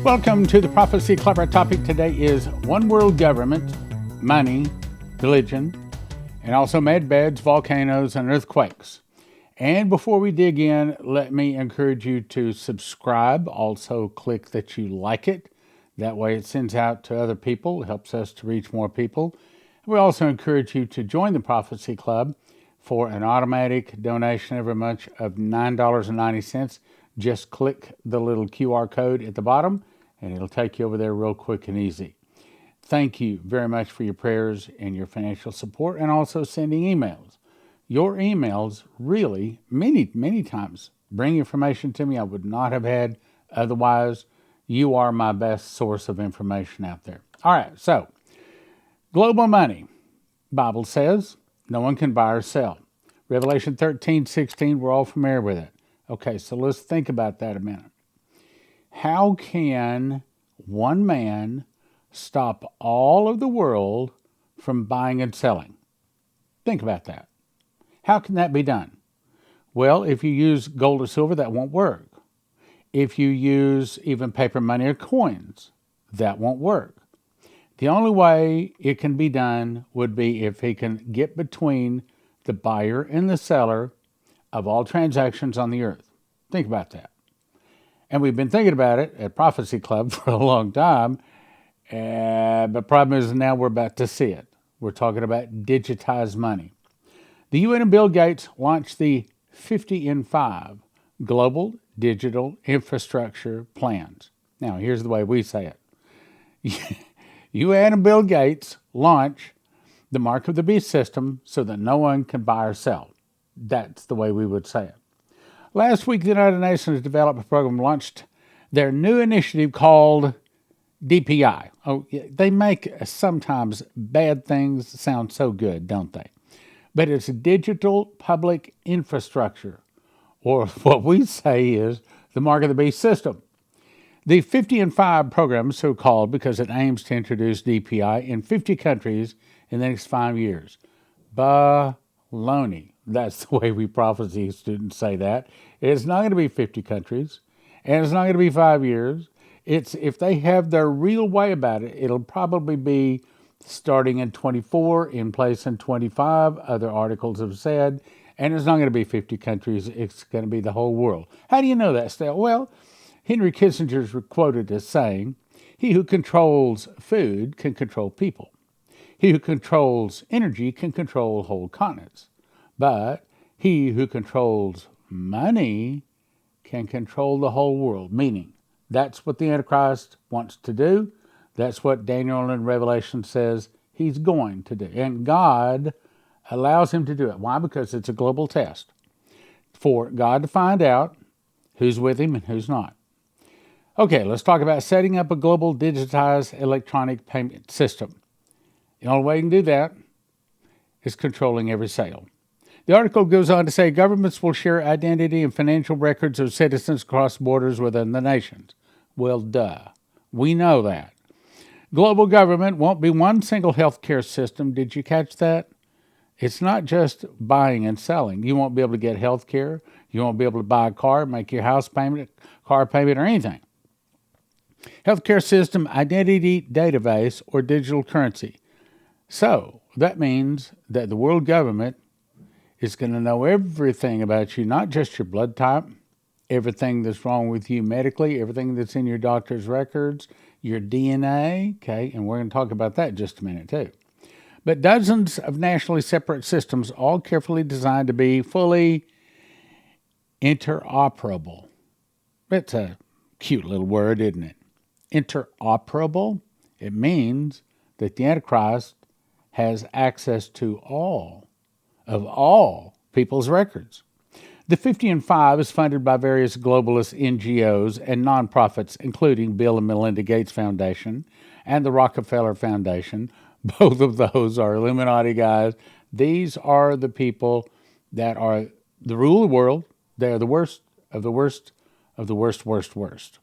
Welcome to the Prophecy Club. Our topic today is one world government, money, religion, and also med beds, volcanoes, and earthquakes. And before we dig in, let me encourage you to subscribe. Also, click that you like it. That way it sends out to other people, helps us to reach more people. We also encourage you to join the Prophecy Club for an automatic donation every month of $9.90. Just click the little QR code at the bottom, and it'll take you over there real quick and easy. Thank you very much for your prayers and your financial support, and also sending emails. Your emails really, many times, bring information to me I would not have had otherwise. You are my best source of information out there. All right, so global money. Bible says no one can buy or sell. Revelation 13:16, we're all familiar with it. Okay, so let's think about that a minute. How can one man stop all of the world from buying and selling? Think about that. How can that be done? Well, if you use gold or silver, that won't work. If you use even paper money or coins, that won't work. The only way it can be done would be if he can get between the buyer and the seller of all transactions on the earth. Think about that. And we've been thinking about it at Prophecy Club for a long time. But the problem is now we're about to see it. We're talking about digitized money. The UN and Bill Gates launched the 50 in 5 Global Digital Infrastructure Plans. Now, here's the way we say it. UN and Bill Gates launch the Mark of the Beast system so that no one can buy or sell. That's the way we would say it. Last week, the United Nations Development Program launched their new initiative called DPI. Oh, they make sometimes bad things sound so good, don't they? But it's digital public infrastructure, or what we say is the Mark of the Beast system. The 50 in 5 program is so called because it aims to introduce DPI in 50 countries in the next 5 years. Baloney. That's the way we prophecy students say that. It's not going to be 50 countries, and it's not going to be 5 years. It's if they have their real way about it, it'll probably be starting in 24, in place in 25, other articles have said, and it's not going to be 50 countries, it's going to be the whole world. How do you know that, Stell? Well, Henry Kissinger is quoted as saying, "He who controls food can control people. He who controls energy can control whole continents. But he who controls money can control the whole world," meaning that's what the Antichrist wants to do. That's what Daniel in Revelation says he's going to do. And God allows him to do it. Why? Because it's a global test for God to find out who's with him and who's not. Okay, let's talk about setting up a global digitized electronic payment system. The only way you can do that is controlling every sale. The article goes on to say governments will share identity and financial records of citizens across borders within the nations. Well, duh. We know that. Global government won't be one single healthcare system. Did you catch that? It's not just buying and selling. You won't be able to get health care. You won't be able to buy a car, make your house payment, car payment, or anything. Healthcare system, identity database, or digital currency. So that means that the world government is going to know everything about you, not just your blood type, everything that's wrong with you medically, everything that's in your doctor's records, your DNA, okay, and we're going to talk about that in just a minute too. But dozens of nationally separate systems, all carefully designed to be fully interoperable. It's a cute little word, isn't it? Interoperable. It means that the Antichrist has access to all people's records. The 50 in 5 is funded by various globalist NGOs and nonprofits, including Bill and Melinda Gates Foundation and the Rockefeller Foundation. Both of those are Illuminati guys. These are the people that are the rule of the world. They are the worst of the worst of the worst.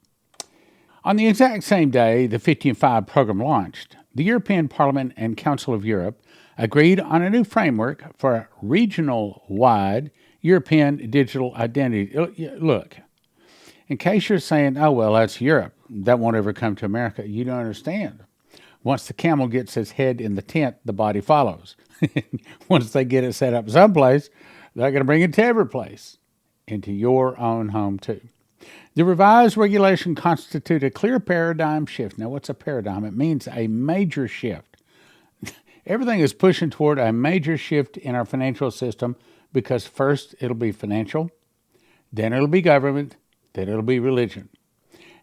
On the exact same day the 50 in 5 program launched, the European Parliament and Council of Europe agreed on a new framework for a regional-wide European digital identity. Look, in case you're saying, oh, well, that's Europe. that won't ever come to America. You don't understand. Once the camel gets its head in the tent, the body follows. Once they get it set up someplace, they're going to bring it to every place, into your own home too. The revised regulation constitute a clear paradigm shift. Now, what's a paradigm? It means a major shift. Everything is pushing toward a major shift in our financial system because first it'll be financial, then it'll be government, then it'll be religion.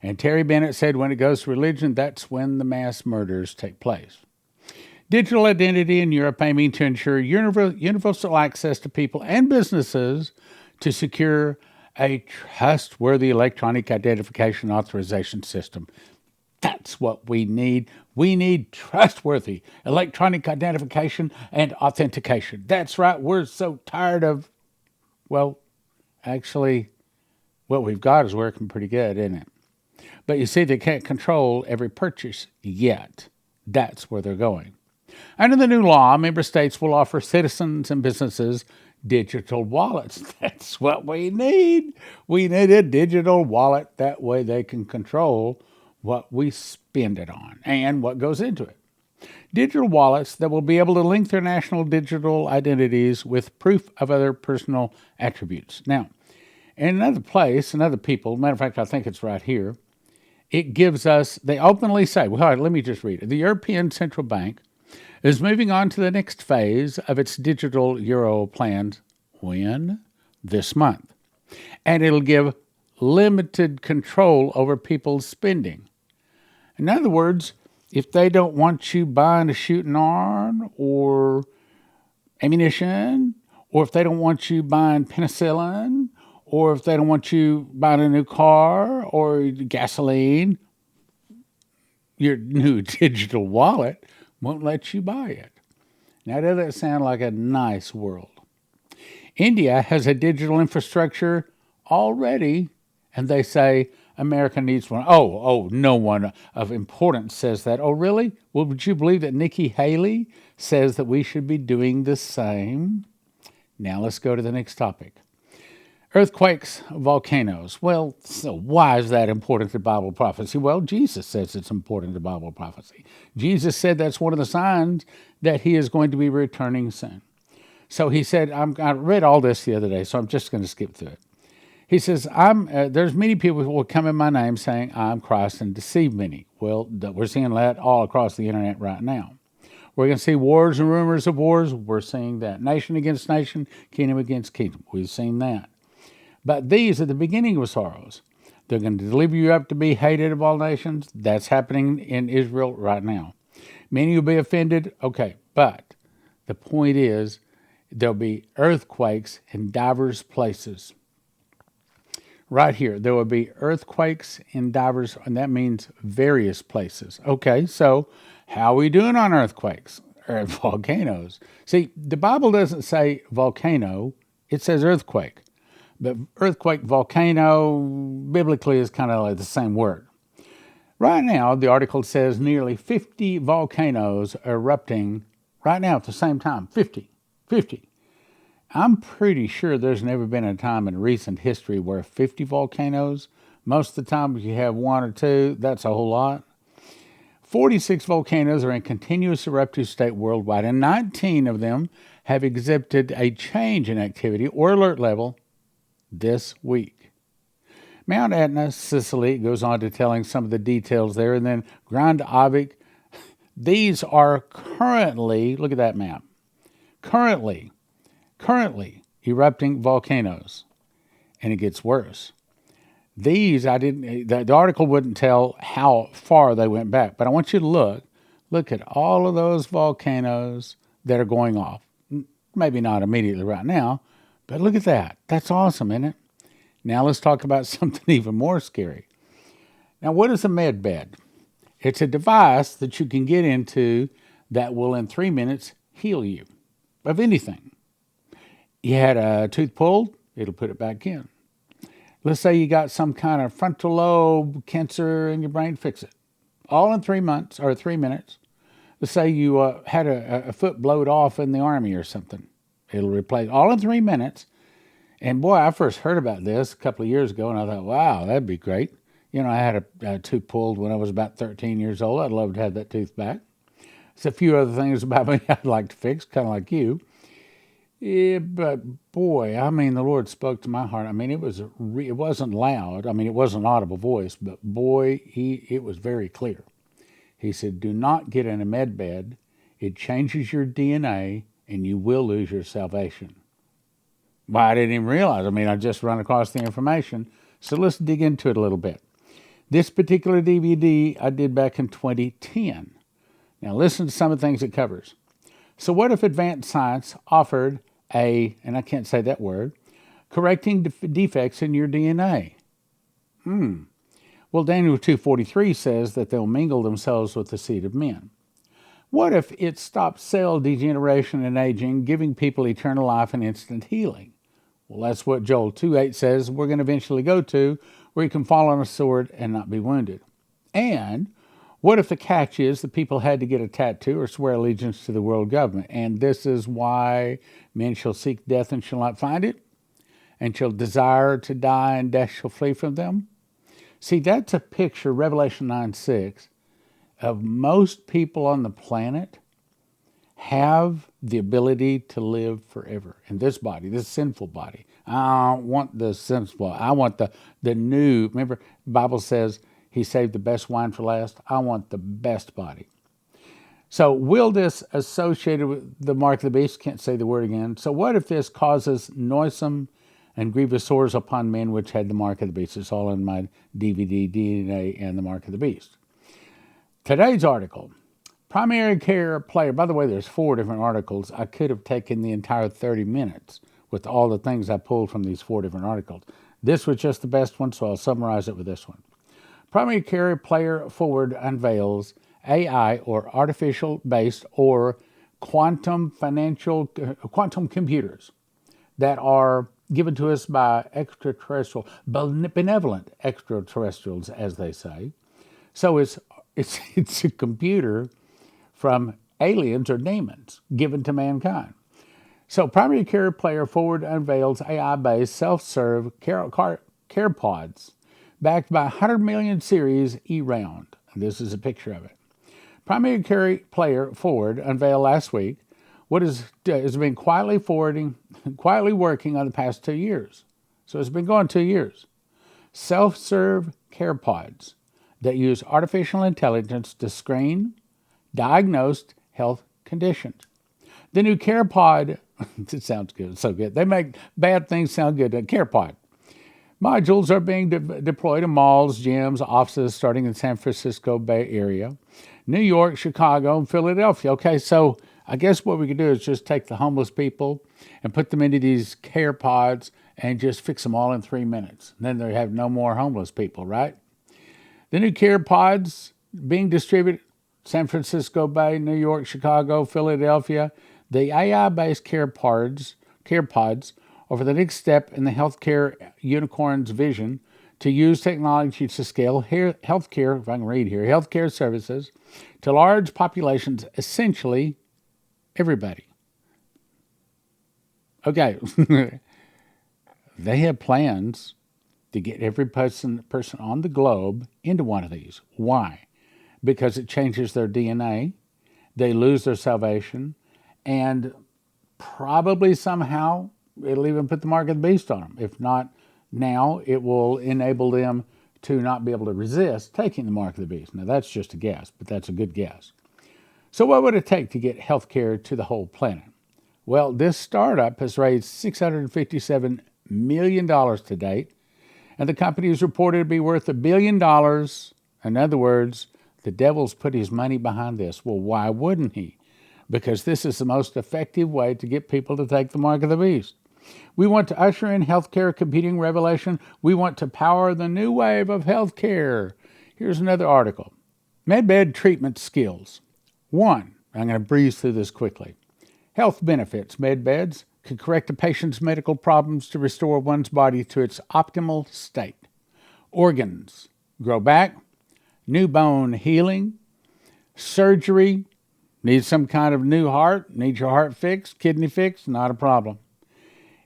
And Terry Bennett said when it goes to religion, that's when the mass murders take place. Digital identity in Europe aiming to ensure universal access to people and businesses to secure a trustworthy electronic identification authorization system. That's what we need. We need trustworthy electronic identification and authentication. That's right. We're so tired of, well, actually, what we've got is working pretty good, isn't it? But you see, they can't control every purchase yet. That's where they're going. Under the new law, member states will offer citizens and businesses digital wallets. That's what we need. We need a digital wallet. That way they can control what we spend it on and what goes into it. Digital wallets that will be able to link their national digital identities with proof of other personal attributes. Now, in another place, another people, matter of fact, I think it's right here, it gives us, they openly say, well, all right, let me just read it. The European Central Bank is moving on to the next phase of its digital euro plans. When? This month. And it'll give limited control over people's spending. In other words, if they don't want you buying a shooting arm or ammunition, or if they don't want you buying penicillin, or if they don't want you buying a new car or gasoline, your new digital wallet won't let you buy it. Now, does that sound like a nice world? India has a digital infrastructure already, and they say America needs one. Oh, no one of importance says that. Oh, really? Well, would you believe that Nikki Haley says that we should be doing the same? Now, let's go to the next topic. Earthquakes, volcanoes. Well, so why is that important to Bible prophecy? Well, Jesus says it's important to Bible prophecy. Jesus said that's one of the signs that he is going to be returning soon. So he said, I read all this the other day, so I'm just going to skip through it. He says, there's many people who will come in my name saying, I'm Christ, and deceive many. Well, we're seeing that all across the internet right now. We're going to see wars and rumors of wars. We're seeing that. Nation against nation, kingdom against kingdom. We've seen that. But these are the beginning of sorrows. They're going to deliver you up to be hated of all nations. That's happening in Israel right now. Many will be offended. Okay, but the point is there'll be earthquakes in diverse places. Right here, there will be earthquakes in diverse, and that means various places. Okay, so how are we doing on earthquakes or volcanoes? See, the Bible doesn't say volcano, it says earthquake. But earthquake, volcano, biblically is kind of like the same word. Right now, the article says nearly 50 volcanoes are erupting right now at the same time. 50. I'm pretty sure there's never been a time in recent history where 50 volcanoes, most of the time if you have one or two, that's a whole lot. 46 volcanoes are in continuous eruptive state worldwide, and 19 of them have exhibited a change in activity or alert level this week. Mount Etna, Sicily, goes on to telling some of the details there, and then Grand Avik. These are currently, look at that map, currently erupting volcanoes, and it gets worse. These, the article wouldn't tell how far they went back, but I want you to look at all of those volcanoes that are going off. Maybe not immediately right now, but look at that. That's awesome, isn't it? Now let's talk about something even more scary. Now, what is a med bed? It's a device that you can get into that will in 3 minutes heal you of anything. You had a tooth pulled, it'll put it back in. Let's say you got some kind of frontal lobe cancer in your brain, fix it. All in 3 months or 3 minutes. Let's say you had a foot blowed off in the army or something. It'll replace all in 3 minutes. And boy, I first heard about this a couple of years ago, and I thought, wow, that'd be great. I had a tooth pulled when I was about 13 years old. I'd love to have that tooth back. There's a few other things about me I'd like to fix, kind of like you. Yeah, but boy, I mean, the Lord spoke to my heart. I mean, it wasn't loud. I mean, it wasn't an audible voice, but boy, it was very clear. He said, do not get in a med bed. It changes your DNA and you will lose your salvation. Well, I didn't even realize. I mean, I just run across the information. So let's dig into it a little bit. This particular DVD I did back in 2010. Now listen to some of the things it covers. So what if advanced science offered and I can't say that word, correcting defects in your DNA? Well, Daniel 2:43 says that they'll mingle themselves with the seed of men. What if it stops cell degeneration and aging, giving people eternal life and instant healing? Well, that's what Joel 2:8 says we're going to eventually go to, where you can fall on a sword and not be wounded. And what if the catch is that people had to get a tattoo or swear allegiance to the world government? And this is why men shall seek death and shall not find it, and shall desire to die and death shall flee from them? See, that's a picture, Revelation 9:6, of most people on the planet have the ability to live forever in this body, this sinful body. I don't want the sinful. I want the new. Remember, the Bible says he saved the best wine for last. I want the best body. So will this associated with the mark of the beast? Can't say the word again. So what if this causes noisome and grievous sores upon men which had the mark of the beast? It's all in my DVD, DNA, and the mark of the beast. Today's article, primary care player. By the way, there's 4 different articles. I could have taken the entire 30 minutes with all the things I pulled from these 4 different articles. This was just the best one, so I'll summarize it with this one. Primary care player forward unveils AI or artificial-based or quantum computers that are given to us by extraterrestrial, benevolent extraterrestrials, as they say. So it's a computer from aliens or demons given to mankind. So primary care player forward unveils AI-based self-serve CarePods backed by 100 million series E-round. This is a picture of it. Primary care player forward unveiled last week what has been quietly working on the past 2 years. So it's been going 2 years. Self-serve CarePods that use artificial intelligence to screen diagnosed health conditions. The new CarePod, it sounds good, so good. They make bad things sound good. CarePod modules are being deployed in malls, gyms, offices, starting in San Francisco Bay Area, New York, Chicago, and Philadelphia. Okay, so I guess what we could do is just take the homeless people and put them into these CarePods and just fix them all in 3 minutes. And then they have no more homeless people, right? The new CarePods being distributed San Francisco Bay, New York, Chicago, Philadelphia. The AI-based CarePods are for the next step in the healthcare unicorn's vision to use technology to scale healthcare, if I can read here, healthcare services to large populations, essentially everybody. Okay, they have plans to get every person on the globe into one of these. Why? Because it changes their DNA, they lose their salvation, and probably somehow it'll even put the mark of the beast on them. If not now, it will enable them to not be able to resist taking the mark of the beast. Now, that's just a guess, but that's a good guess. So what would it take to get healthcare to the whole planet? Well, this startup has raised $657 million to date, and the company is reported to be worth $1 billion. In other words, the devil's put his money behind this. Well, why wouldn't he? Because this is the most effective way to get people to take the mark of the beast. We want to usher in healthcare computing revelation. We want to power the new wave of healthcare. Here's another article. Medbed treatment skills. 1, I'm going to breeze through this quickly. Health benefits. Medbeds can correct a patient's medical problems to restore one's body to its optimal state. Organs. Grow back. New bone healing. Surgery. Need some kind of new heart. Need your heart fixed. Kidney fixed. Not a problem.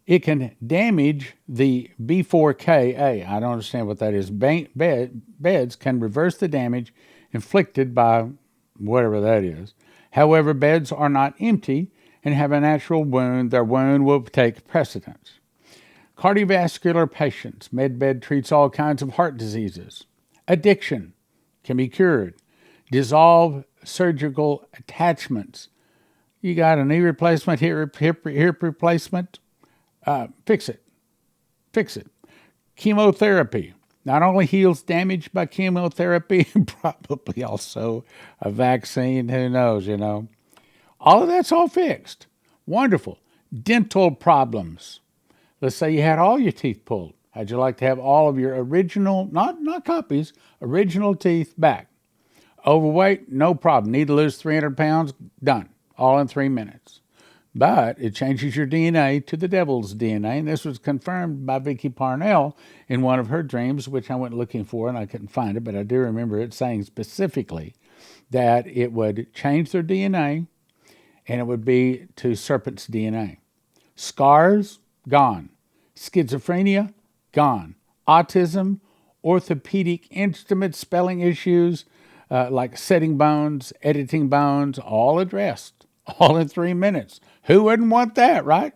It can damage the B4KA. I don't understand what that is. Beds can reverse the damage inflicted by whatever that is. However, beds are not empty and have a natural wound. Their wound will take precedence. Cardiovascular patients. MedBed treats all kinds of heart diseases. Addiction can be cured. Dissolve surgical attachments. You got a knee replacement, hip replacement. Fix it. Fix it. Chemotherapy not only heals damage by chemotherapy, probably also a vaccine. Who knows, All of that's all fixed. Wonderful. Dental problems. Let's say you had all your teeth pulled. How'd you like to have all of your original, not copies, original teeth back? Overweight, no problem. Need to lose 300 pounds? Done. All in 3 minutes. But it changes your DNA to the devil's DNA, and this was confirmed by Vicki Parnell in one of her dreams, which I went looking for, and I couldn't find it, but I do remember it saying specifically that it would change their DNA, and it would be to serpent's DNA. Scars, gone. Schizophrenia, gone. Autism, orthopedic instrument spelling issues, like setting bones, editing bones, all addressed, all in 3 minutes. Who wouldn't want that, right?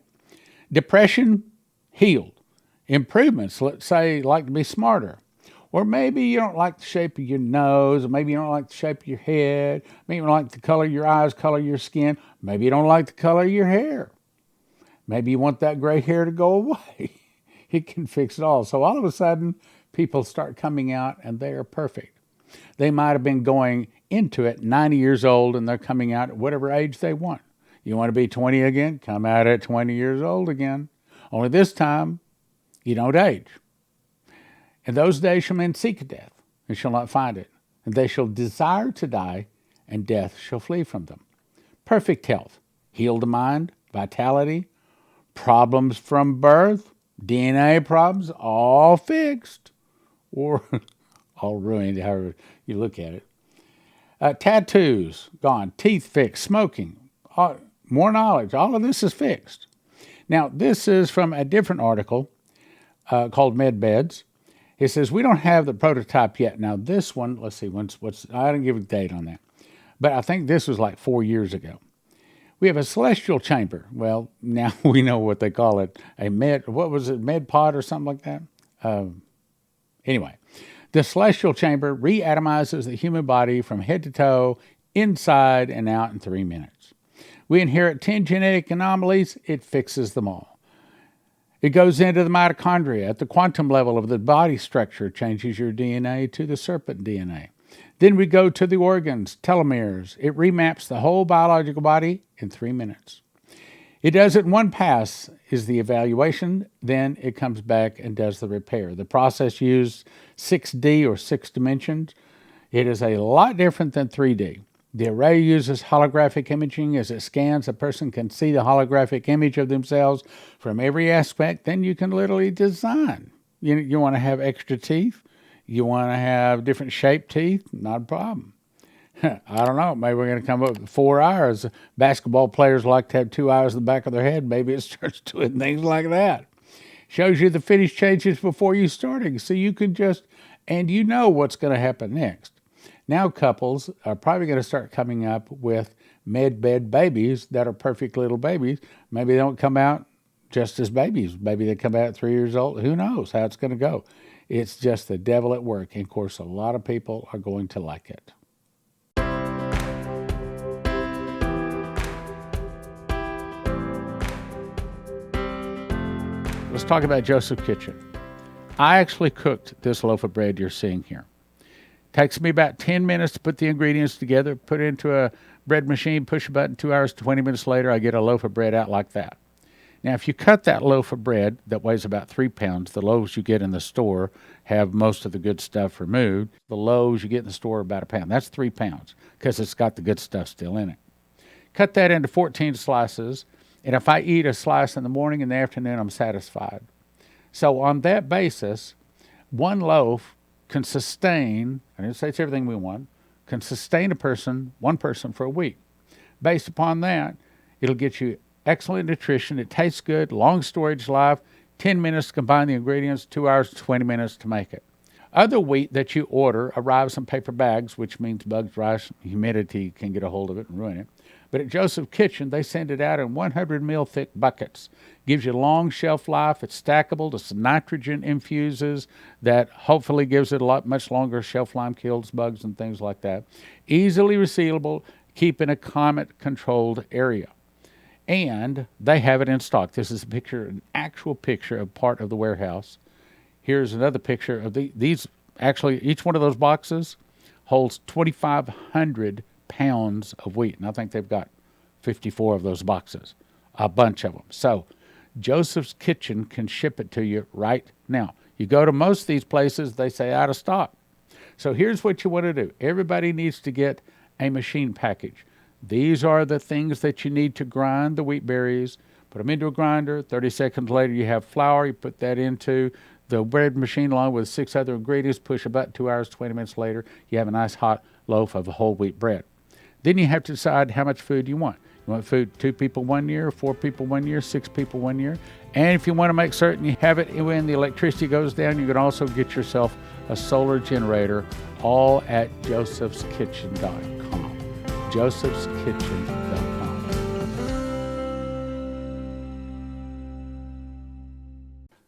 Depression, healed. Improvements, let's say, like to be smarter. Or maybe you don't like the shape of your nose, or maybe you don't like the shape of your head, maybe you don't like the color of your eyes, color of your skin, maybe you don't like the color of your hair. Maybe you want that gray hair to go away. It can fix it all. So all of a sudden, people start coming out and they are perfect. They might have been going into it 90 years old and they're coming out at whatever age they want. You want to be 20 again? Come out at 20 years old again. Only this time, you don't age. And those days shall men seek death and shall not find it. And they shall desire to die, and death shall flee from them. Perfect health, healed mind, vitality, problems from birth, DNA problems, all fixed. Or all ruined, however you look at it. Tattoos, gone. Teeth fixed. Smoking, more knowledge. All of this is fixed. Now, this is from a different article called MedBeds. It says, we don't have the prototype yet. Now, this one, let's see, I didn't give a date on that. But I think this was like 4 years ago. We have a celestial chamber. Well, now we know what they call it. Med pod or something like that? Anyway, the celestial chamber reatomizes the human body from head to toe, inside and out in 3 minutes. We inherit 10 genetic anomalies. It fixes them all. It goes into the mitochondria at the quantum level of the body structure, changes your DNA to the serpent DNA. Then we go to the organs, telomeres. It remaps the whole biological body in 3 minutes. It does it in one pass, is the evaluation. Then it comes back and does the repair. The process used 6D or 6 dimensions. It is a lot different than 3D. The array uses holographic imaging. As it scans, a person can see the holographic image of themselves from every aspect. Then you can literally design. You want to have extra teeth? You want to have different shaped teeth? Not a problem. I don't know. Maybe we're going to come up with 4 hours. Basketball players like to have 2 hours in the back of their head. Maybe it starts doing things like that. Shows you the finish changes before you starting. So you can and you know what's going to happen next. Now couples are probably going to start coming up with med-bed babies that are perfect little babies. Maybe they don't come out just as babies. Maybe they come out at 3 years old. Who knows how it's going to go? It's just the devil at work. And of course, a lot of people are going to like it. Let's talk about Joseph's Kitchen. I actually cooked this loaf of bread you're seeing here. Takes me about 10 minutes to put the ingredients together, put it into a bread machine, push a button, 2 hours, 20 minutes later, I get a loaf of bread out like that. Now, if you cut that loaf of bread that weighs about 3 pounds, the loaves you get in the store have most of the good stuff removed. The loaves you get in the store are about 1 pound. That's 3 pounds because it's got the good stuff still in it. Cut that into 14 slices, and if I eat a slice in the morning and the afternoon, I'm satisfied. So on that basis, one loaf can sustain, I didn't say it's everything we want, can sustain one person for a week. Based upon that, it'll get you excellent nutrition. It tastes good, long storage life, 10 minutes to combine the ingredients, 2 hours, 20 minutes to make it. Other wheat that you order arrives in paper bags, which means bugs, rice, humidity can get a hold of it and ruin it. But at Joseph's Kitchen, they send it out in 100 mil thick buckets. Gives you long shelf life. It's stackable. It's nitrogen infuses that hopefully gives it much longer shelf life, kills bugs and things like that. Easily resealable, keep in a climate-controlled area. And they have it in stock. This is a picture, an actual picture of part of the warehouse. Here's another picture of these. Actually, each one of those boxes holds 2,500 pounds of wheat. And I think they've got 54 of those boxes, a bunch of them. So Joseph's Kitchen can ship it to you right now. You go to most of these places, they say out of stock. So here's what you want to do. Everybody needs to get a machine package. These are the things that you need to grind the wheat berries. Put them into a grinder. 30 seconds later, you have flour. You put that into the bread machine along with 6 other ingredients. Push a button. 2 hours, 20 minutes later, you have a nice hot loaf of whole wheat bread. Then you have to decide how much food you want. You want food 2 people 1 year, 4 people 1 year, 6 people 1 year. And if you want to make certain you have it when the electricity goes down, you can also get yourself a solar generator, all at josephskitchen.com. josephskitchen.com.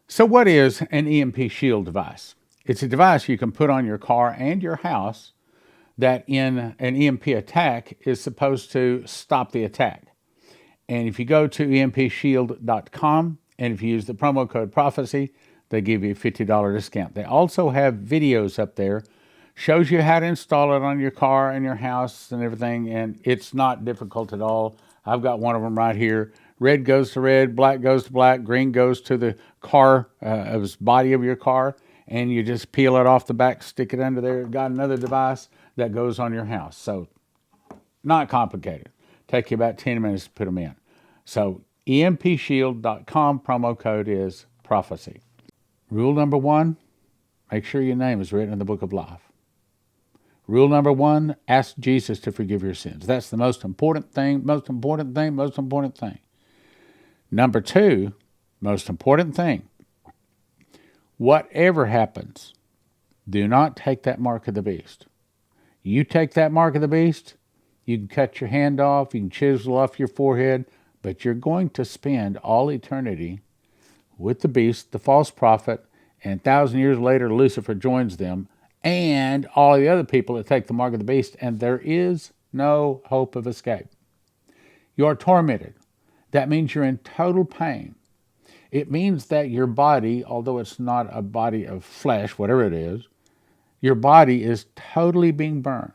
So what is an EMP Shield device? It's a device you can put on your car and your house that in an EMP attack is supposed to stop the attack. And if you go to empshield.com and if you use the promo code prophecy, they give you a $50 discount. They also have videos up there, shows you how to install it on your car and your house and everything, and it's not difficult at all. I've got one of them right here. Red goes to red, black goes to black, green goes to the car, body of your car, and you just peel it off the back, stick it under there. Got another device that goes on your house. So not complicated. Take you about 10 minutes to put them in. So empshield.com, promo code is prophecy. Rule number 1, make sure your name is written in the book of life. Rule number 1, ask Jesus to forgive your sins. That's the most important thing. Number 2, most important thing, whatever happens, do not take that mark of the beast. You take that mark of the beast, you can cut your hand off, you can chisel off your forehead, but you're going to spend all eternity with the beast, the false prophet, and 1,000 years later, Lucifer joins them, and all the other people that take the mark of the beast, and there is no hope of escape. You are tormented. That means you're in total pain. It means that your body, although it's not a body of flesh, whatever it is, your body is totally being burned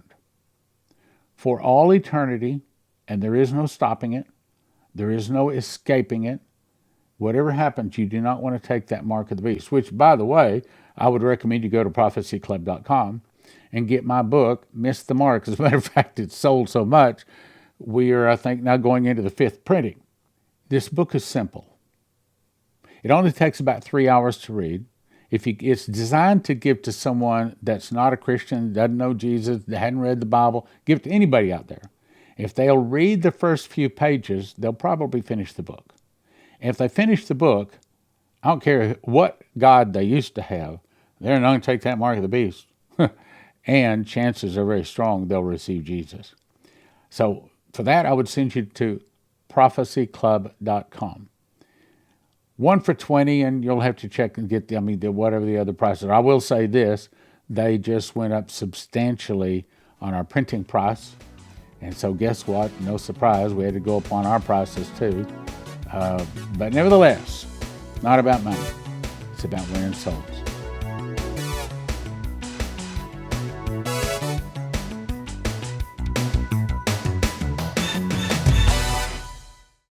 for all eternity, and there is no stopping it. There is no escaping it. Whatever happens, you do not want to take that mark of the beast, which, by the way, I would recommend you go to prophecyclub.com and get my book, Miss the Mark. As a matter of fact, it's sold so much, we are, I think, now going into the 5th printing. This book is simple. It only takes about 3 hours to read. It's designed to give to someone that's not a Christian, doesn't know Jesus, that hadn't read the Bible, give it to anybody out there. If they'll read the first few pages, they'll probably finish the book. And if they finish the book, I don't care what God they used to have, they're not going to take that mark of the beast. And chances are very strong they'll receive Jesus. So for that, I would send you to prophecyclub.com. 1 for $20, and you'll have to check and get whatever the other prices are. I will say this, they just went up substantially on our printing price. And so guess what? No surprise, we had to go up on our prices too. But nevertheless, not about money. It's about winning souls.